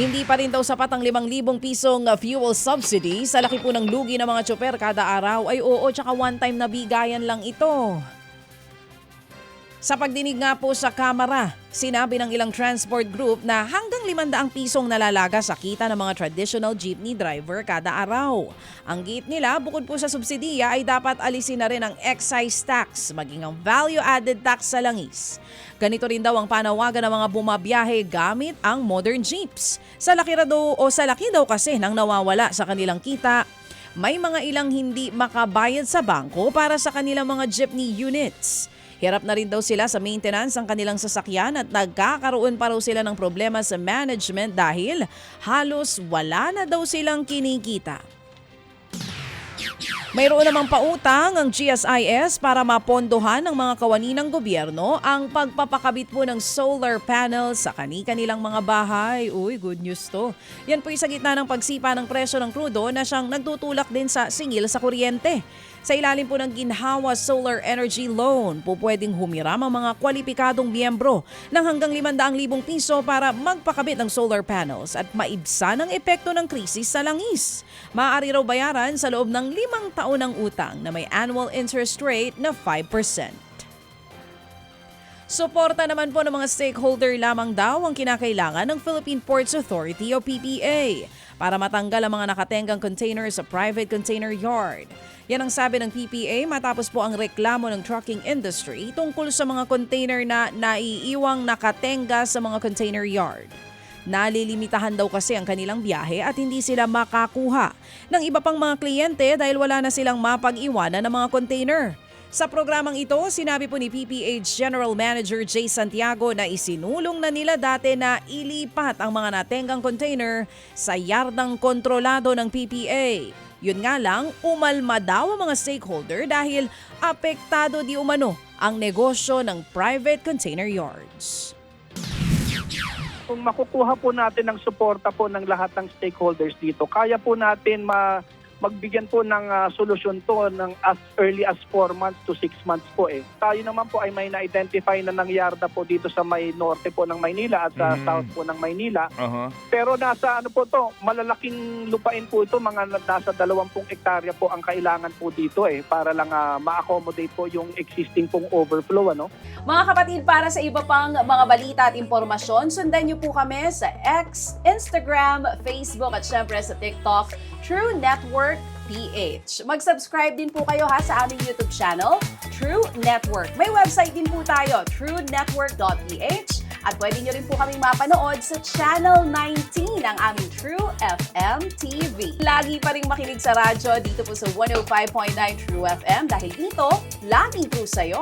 Hindi pa rin daw sapat ang 5,000 pisong fuel subsidy sa laki po ng lugi ng mga tsoper kada araw. Ay oo, tsaka one-time na bigayan lang ito. Sa pagdinig nga po sa Kamara, sinabi ng ilang transport group na hanggang 500 pisong nalalaga sa kita ng mga traditional jeepney driver kada araw. Ang gate nila, bukod po sa subsidiya ay dapat alisin na rin ang excise tax, maging ang value-added tax sa langis. Ganito rin daw ang panawagan ng mga bumabiyahe gamit ang modern jeeps. Sa laki daw kasi nang nawawala sa kanilang kita, may mga ilang hindi makabayad sa bangko para sa kanilang mga jeepney units. Hirap na rin daw sila sa maintenance ng kanilang sasakyan at nagkakaroon pa raw sila ng problema sa management dahil halos wala na daw silang kinikita. Mayroon namang pautang ang GSIS para mapondohan ng mga kawani ng gobyerno ang pagpapakabit po ng solar panels sa kani-kanilang mga bahay. Uy, good news to. Yan po sa gitna ng pagsipa ng presyo ng krudo na siyang nagtutulak din sa singil sa kuryente. Sa ilalim po ng Ginhawa Solar Energy Loan, po pwedeng humiram ang mga kwalipikadong miyembro ng hanggang 500,000 piso para magpakabit ng solar panels at maibsan ang epekto ng krisis sa langis. Maaari raw bayaran sa loob ng 5 taon ng utang na may annual interest rate na 5%. Suporta naman po ng mga stakeholder lamang daw ang kinakailangan ng Philippine Ports Authority o PPA para matanggal ang mga nakatenggang container sa private container yard. Yan ang sabi ng PPA matapos po ang reklamo ng trucking industry tungkol sa mga container na naiiwang nakatenga sa mga container yard. Nalilimitahan daw kasi ang kanilang biyahe at hindi sila makakuha ng iba pang mga kliyente dahil wala na silang mapag-iwanan ng mga container. Sa programang ito, sinabi po ni PPH General Manager Jay Santiago na isinulong na nila dati na ilipat ang mga natenggang container sa yardang kontrolado ng PPA. Yun nga lang, umalma daw ang mga stakeholder dahil apektado di umano ang negosyo ng private container yards. Kung makukuha po natin ng suporta po ng lahat ng stakeholders dito, kaya po natin magbigyan po ng solusyon to ng as early as 4 months to 6 months po eh. Tayo naman po ay may na-identify na nangyarda po dito sa may norte po ng Maynila at sa south po ng Maynila. Pero nasa ano po to, malalaking lupain po ito, mga nasa 20 hektarya po ang kailangan po dito eh para lang ma-accommodate po yung existing pong overflow ano. Mga kapatid, para sa iba pang mga balita at impormasyon, sundan niyo po kami sa X, Instagram, Facebook at syempre sa TikTok, True Network PH. Mag-subscribe din po kayo sa aming YouTube channel, True Network. May website din po tayo, truenetwork.ph at pwede nyo rin po kaming mapanood sa Channel 19 ng aming True FM TV. Lagi pa rin makinig sa radyo dito po sa 105.9 True FM dahil dito, laging true sa'yo.